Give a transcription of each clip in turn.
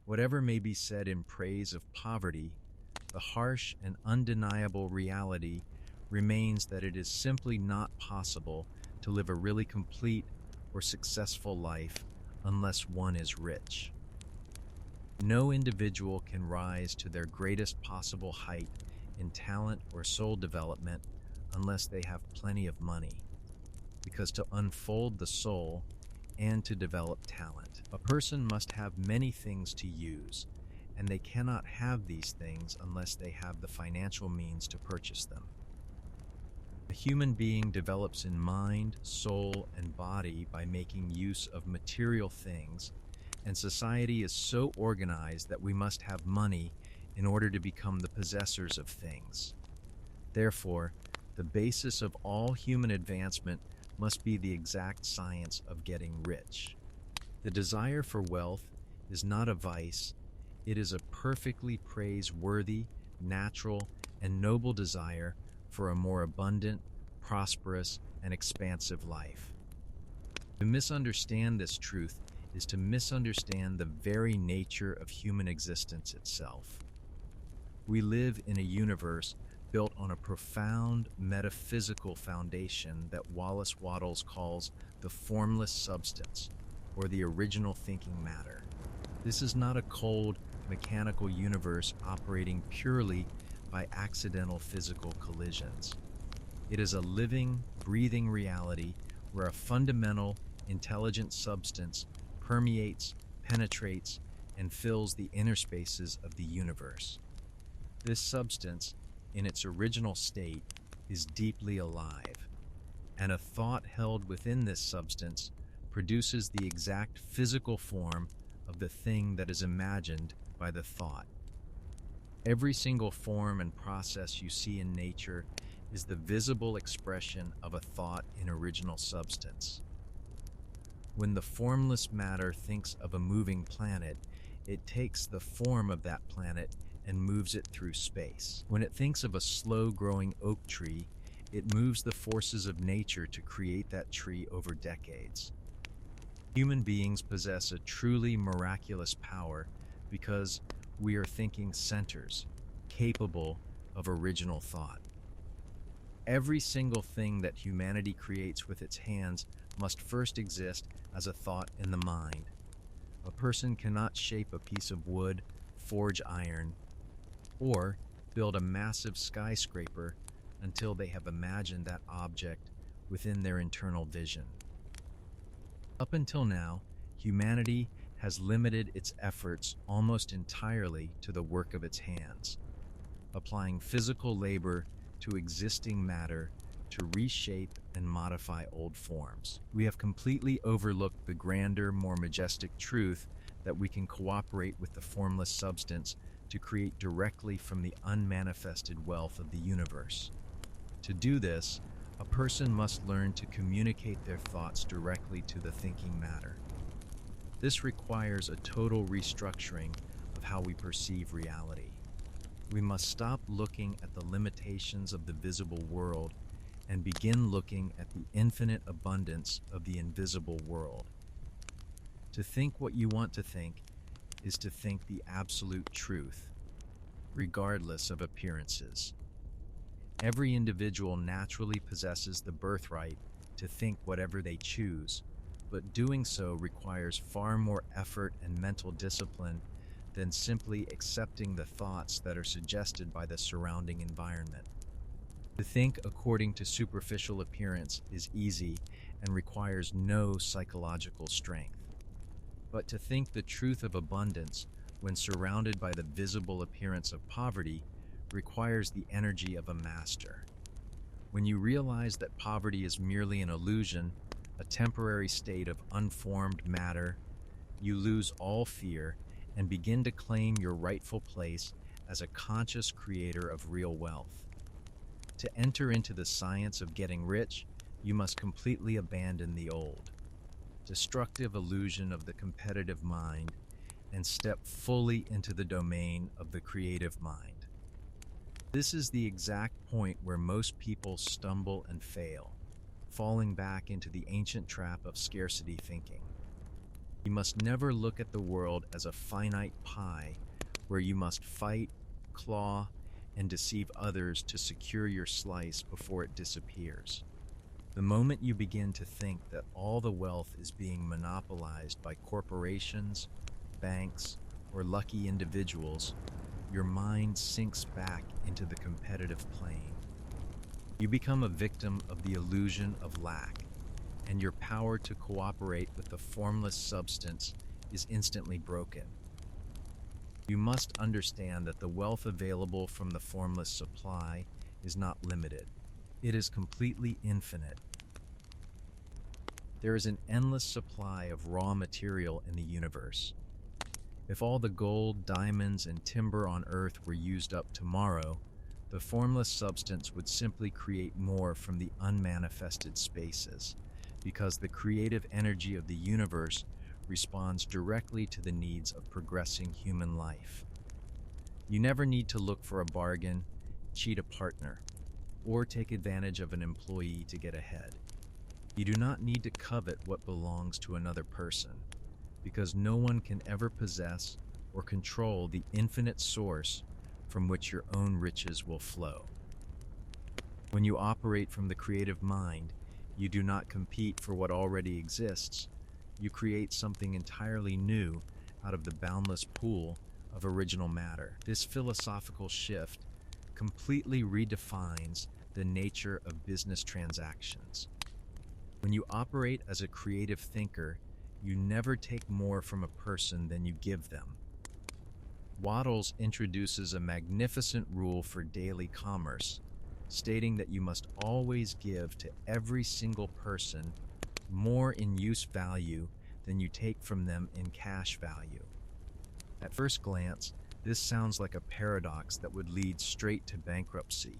Whatever may be said in praise of poverty, the harsh and undeniable reality remains that it is simply not possible to live a really complete or successful life unless one is rich. No individual can rise to their greatest possible height in talent or soul development unless they have plenty of money. Because to unfold the soul and to develop talent, a person must have many things to use, and they cannot have these things unless they have the financial means to purchase them. A human being develops in mind, soul, and body by making use of material things, and society is so organized that we must have money in order to become the possessors of things. Therefore, the basis of all human advancement must be the exact science of getting rich. The desire for wealth is not a vice, it is a perfectly praiseworthy, natural, and noble desire for a more abundant, prosperous, and expansive life. To misunderstand this truth is to misunderstand the very nature of human existence itself. We live in a universe built on a profound metaphysical foundation that Wattles calls the formless substance, or the original thinking matter. This is not a cold, mechanical universe operating purely by accidental physical collisions. It is a living, breathing reality where a fundamental, intelligent substance permeates, penetrates, and fills the inner spaces of the universe. This substance, in its original state, is deeply alive, and a thought held within this substance produces the exact physical form of the thing that is imagined by the thought. Every single form and process you see in nature is the visible expression of a thought in original substance. When the formless matter thinks of a moving planet, it takes the form of that planet and moves it through space. When it thinks of a slow-growing oak tree, it moves the forces of nature to create that tree over decades. Human beings possess a truly miraculous power because we are thinking centers, capable of original thought. Every single thing that humanity creates with its hands must first exist as a thought in the mind. A person cannot shape a piece of wood, forge iron, or build a massive skyscraper until they have imagined that object within their internal vision. Up until now, humanity has limited its efforts almost entirely to the work of its hands, applying physical labor to existing matter to reshape and modify old forms. We have completely overlooked the grander, more majestic truth that we can cooperate with the formless substance to create directly from the unmanifested wealth of the universe. To do this, a person must learn to communicate their thoughts directly to the thinking matter. This requires a total restructuring of how we perceive reality. We must stop looking at the limitations of the visible world and begin looking at the infinite abundance of the invisible world. To think what you want to think is to think the absolute truth, regardless of appearances. Every individual naturally possesses the birthright to think whatever they choose, but doing so requires far more effort and mental discipline than simply accepting the thoughts that are suggested by the surrounding environment. To think according to superficial appearance is easy and requires no psychological strength. But to think the truth of abundance when surrounded by the visible appearance of poverty requires the energy of a master. When you realize that poverty is merely an illusion, a temporary state of unformed matter, you lose all fear and begin to claim your rightful place as a conscious creator of real wealth. To enter into the science of getting rich, you must completely abandon the old, destructive illusion of the competitive mind and step fully into the domain of the creative mind. This is the exact point where most people stumble and fail, falling back into the ancient trap of scarcity thinking. You must never look at the world as a finite pie where you must fight, claw, and deceive others to secure your slice before it disappears. The moment you begin to think that all the wealth is being monopolized by corporations, banks, or lucky individuals, your mind sinks back into the competitive plane. You become a victim of the illusion of lack, and your power to cooperate with the formless substance is instantly broken. You must understand that the wealth available from the formless supply is not limited. It is completely infinite. There is an endless supply of raw material in the universe. If all the gold, diamonds, and timber on Earth were used up tomorrow, the formless substance would simply create more from the unmanifested spaces, because the creative energy of the universe responds directly to the needs of progressing human life. You never need to look for a bargain, cheat a partner, or take advantage of an employee to get ahead. You do not need to covet what belongs to another person, because no one can ever possess or control the infinite source from which your own riches will flow. When you operate from the creative mind, you do not compete for what already exists. You create something entirely new out of the boundless pool of original matter. This philosophical shift completely redefines the nature of business transactions. When you operate as a creative thinker, you never take more from a person than you give them. Wattles introduces a magnificent rule for daily commerce, stating that you must always give to every single person more in use value than you take from them in cash value. At first glance, this sounds like a paradox that would lead straight to bankruptcy,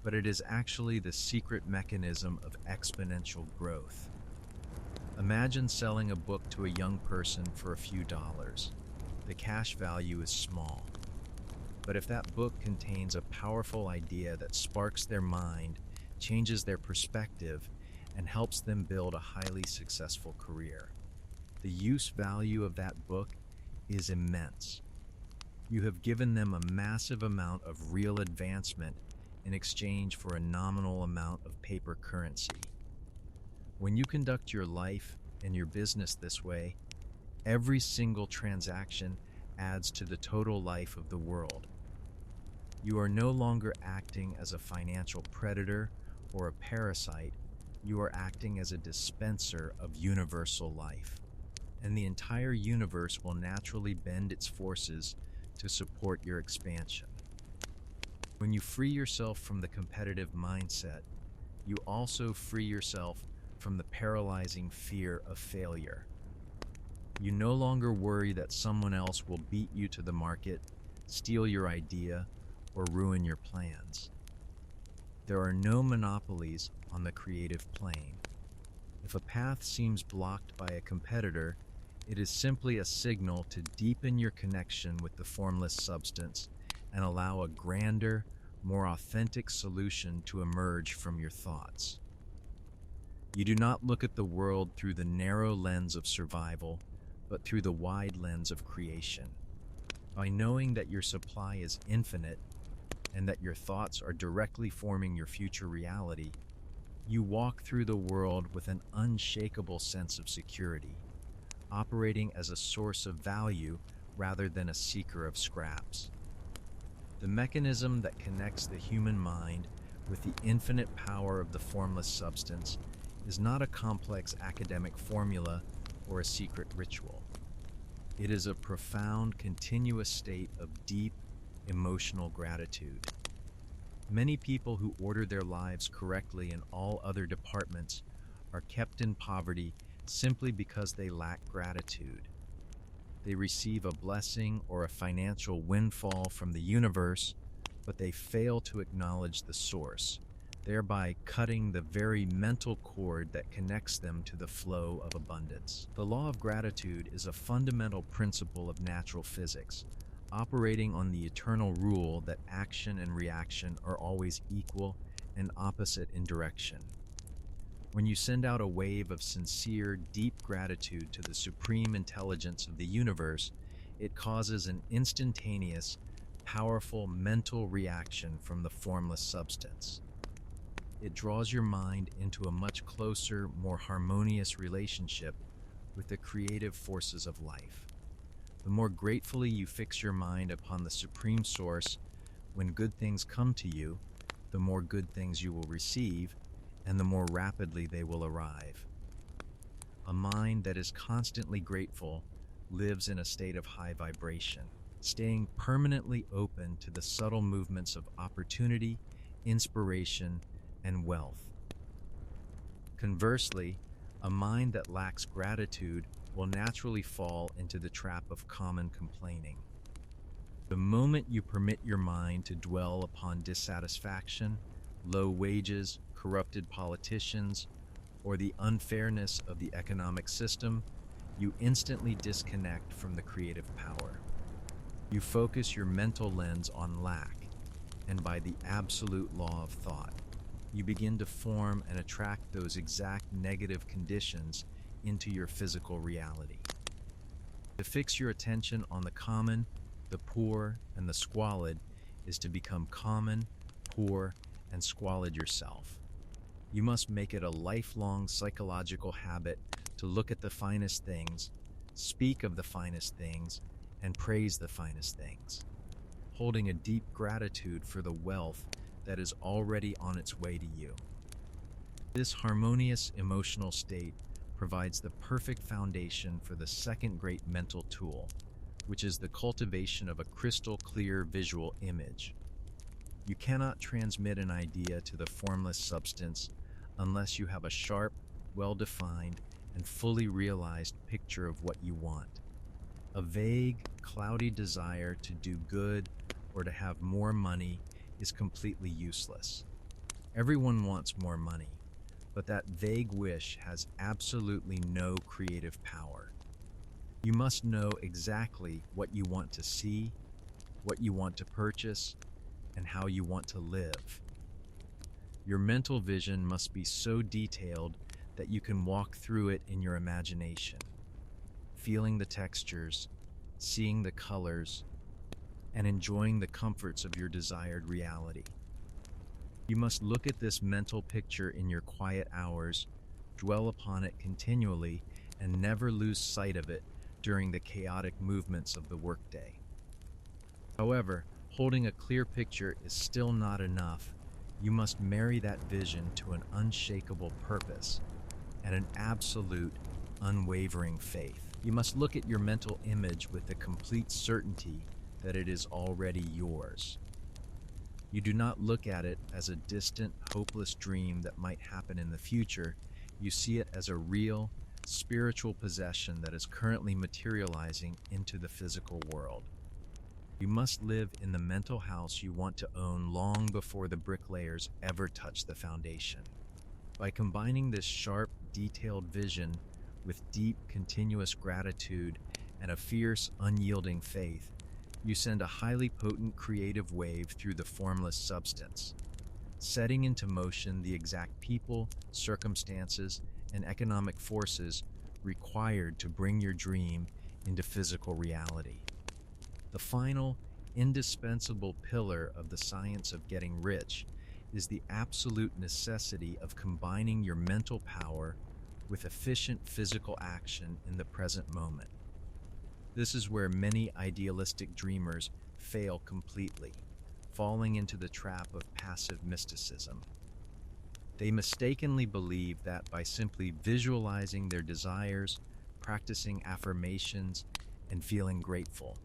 but it is actually the secret mechanism of exponential growth. Imagine selling a book to a young person for a few dollars. The cash value is small. But if that book contains a powerful idea that sparks their mind, changes their perspective, and helps them build a highly successful career, the use value of that book is immense. You have given them a massive amount of real advancement in exchange for a nominal amount of paper currency. When you conduct your life and your business this way, every single transaction adds to the total life of the world. You are no longer acting as a financial predator or a parasite. You are acting as a dispenser of universal life, and the entire universe will naturally bend its forces to support your expansion. When you free yourself from the competitive mindset, you also free yourself from the paralyzing fear of failure. You no longer worry that someone else will beat you to the market, steal your idea, or ruin your plans. There are no monopolies on the creative plane. If a path seems blocked by a competitor, it is simply a signal to deepen your connection with the formless substance and allow a grander, more authentic solution to emerge from your thoughts. You do not look at the world through the narrow lens of survival, but through the wide lens of creation. By knowing that your supply is infinite and that your thoughts are directly forming your future reality, you walk through the world with an unshakable sense of security, operating as a source of value rather than a seeker of scraps. The mechanism that connects the human mind with the infinite power of the formless substance is not a complex academic formula or a secret ritual. It is a profound, continuous state of deep, emotional gratitude. Many people who order their lives correctly in all other departments are kept in poverty simply because they lack gratitude. They receive a blessing or a financial windfall from the universe, but they fail to acknowledge the source, thereby cutting the very mental cord that connects them to the flow of abundance. The law of gratitude is a fundamental principle of natural physics, operating on the eternal rule that action and reaction are always equal and opposite in direction. When you send out a wave of sincere, deep gratitude to the supreme intelligence of the universe, it causes an instantaneous, powerful mental reaction from the formless substance. It draws your mind into a much closer, more harmonious relationship with the creative forces of life. The more gratefully you fix your mind upon the supreme source, when good things come to you, the more good things you will receive, and the more rapidly they will arrive. A mind that is constantly grateful lives in a state of high vibration, staying permanently open to the subtle movements of opportunity, inspiration, and wealth. Conversely, a mind that lacks gratitude will naturally fall into the trap of common complaining. The moment you permit your mind to dwell upon dissatisfaction, low wages, corrupted politicians, or the unfairness of the economic system, you instantly disconnect from the creative power. You focus your mental lens on lack, and by the absolute law of thought, you begin to form and attract those exact negative conditions into your physical reality. To fix your attention on the common, the poor, and the squalid is to become common, poor, and squalid yourself. You must make it a lifelong psychological habit to look at the finest things, speak of the finest things, and praise the finest things, holding a deep gratitude for the wealth that is already on its way to you. This harmonious emotional state provides the perfect foundation for the second great mental tool, which is the cultivation of a crystal clear visual image. You cannot transmit an idea to the formless substance unless you have a sharp, well-defined, and fully realized picture of what you want. A vague, cloudy desire to do good or to have more money is completely useless. Everyone wants more money, but that vague wish has absolutely no creative power. You must know exactly what you want to see, what you want to purchase, and how you want to live. Your mental vision must be so detailed that you can walk through it in your imagination, feeling the textures, seeing the colors, and enjoying the comforts of your desired reality. You must look at this mental picture in your quiet hours, dwell upon it continually, and never lose sight of it during the chaotic movements of the workday. However, holding a clear picture is still not enough. You must marry that vision to an unshakable purpose and an absolute, unwavering faith. You must look at your mental image with the complete certainty that it is already yours. You do not look at it as a distant, hopeless dream that might happen in the future. You see it as a real, spiritual possession that is currently materializing into the physical world. You must live in the mental house you want to own long before the bricklayers ever touch the foundation. By combining this sharp, detailed vision with deep, continuous gratitude and a fierce, unyielding faith, you send a highly potent creative wave through the formless substance, setting into motion the exact people, circumstances, and economic forces required to bring your dream into physical reality. The final, indispensable pillar of the science of getting rich is the absolute necessity of combining your mental power with efficient physical action in the present moment. This is where many idealistic dreamers fail completely, falling into the trap of passive mysticism. They mistakenly believe that by simply visualizing their desires, practicing affirmations, and feeling grateful,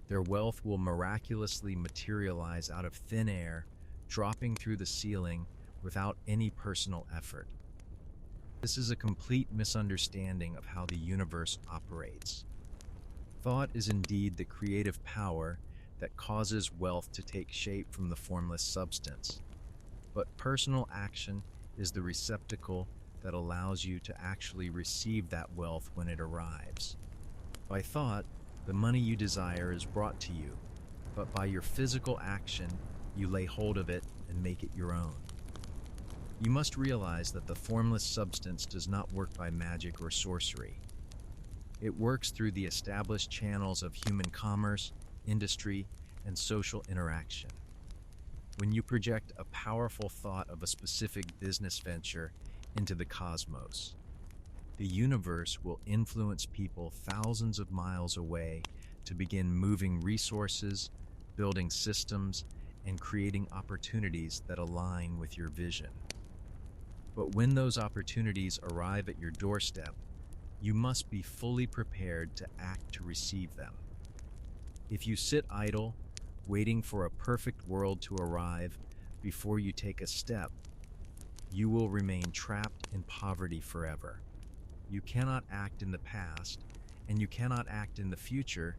their wealth will miraculously materialize out of thin air, dropping through the ceiling without any personal effort. This is a complete misunderstanding of how the universe operates. Thought is indeed the creative power that causes wealth to take shape from the formless substance, but personal action is the receptacle that allows you to actually receive that wealth when it arrives. By thought, the money you desire is brought to you, but by your physical action, you lay hold of it and make it your own. You must realize that the formless substance does not work by magic or sorcery. It works through the established channels of human commerce, industry, and social interaction. When you project a powerful thought of a specific business venture into the cosmos, the universe will influence people thousands of miles away to begin moving resources, building systems, and creating opportunities that align with your vision. But when those opportunities arrive at your doorstep, you must be fully prepared to act to receive them. If you sit idle, waiting for a perfect world to arrive before you take a step, you will remain trapped in poverty forever. You cannot act in the past, and you cannot act in the future.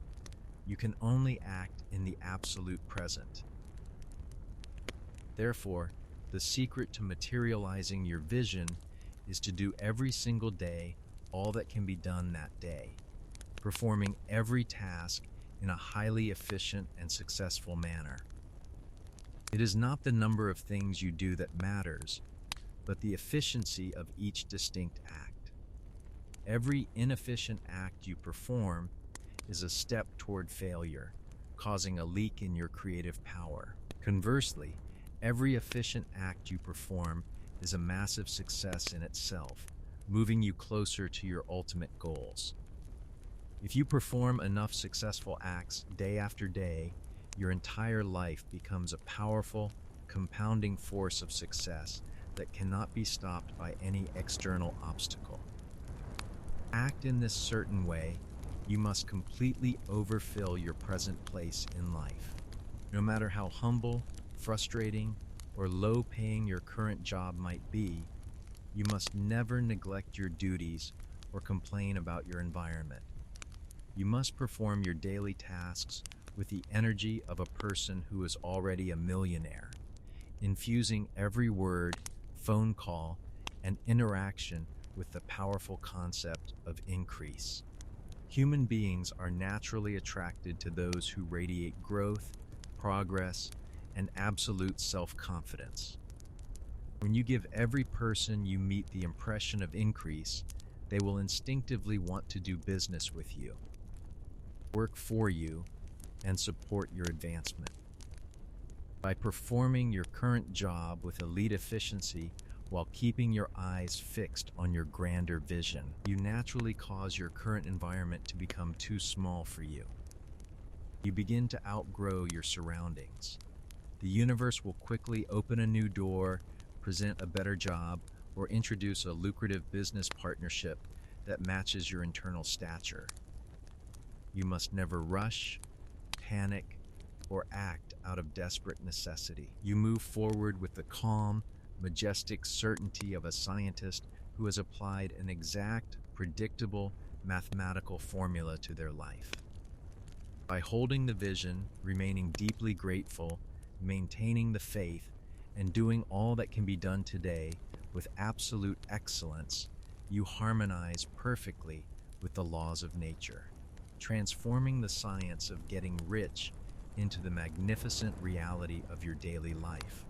You can only act in the absolute present. Therefore, the secret to materializing your vision is to do every single day all that can be done that day, performing every task in a highly efficient and successful manner. It is not the number of things you do that matters, but the efficiency of each distinct act. Every inefficient act you perform is a step toward failure, causing a leak in your creative power. Conversely, every efficient act you perform is a massive success in itself, moving you closer to your ultimate goals. If you perform enough successful acts day after day, your entire life becomes a powerful, compounding force of success that cannot be stopped by any external obstacle. Act in this certain way, you must completely overfill your present place in life. No matter how humble, frustrating, or low-paying your current job might be, you must never neglect your duties or complain about your environment. You must perform your daily tasks with the energy of a person who is already a millionaire, infusing every word, phone call, and interaction with the powerful concept of increase. Human beings are naturally attracted to those who radiate growth, progress, and absolute self-confidence. When you give every person you meet the impression of increase, they will instinctively want to do business with you, work for you, and support your advancement. By performing your current job with elite efficiency while keeping your eyes fixed on your grander vision, you naturally cause your current environment to become too small for you. You begin to outgrow your surroundings. The universe will quickly open a new door, present a better job, or introduce a lucrative business partnership that matches your internal stature. You must never rush, panic, or act out of desperate necessity. You move forward with the calm, majestic certainty of a scientist who has applied an exact, predictable, mathematical formula to their life. By holding the vision, remaining deeply grateful, maintaining the faith, and doing all that can be done today with absolute excellence, you harmonize perfectly with the laws of nature, transforming the science of getting rich into the magnificent reality of your daily life.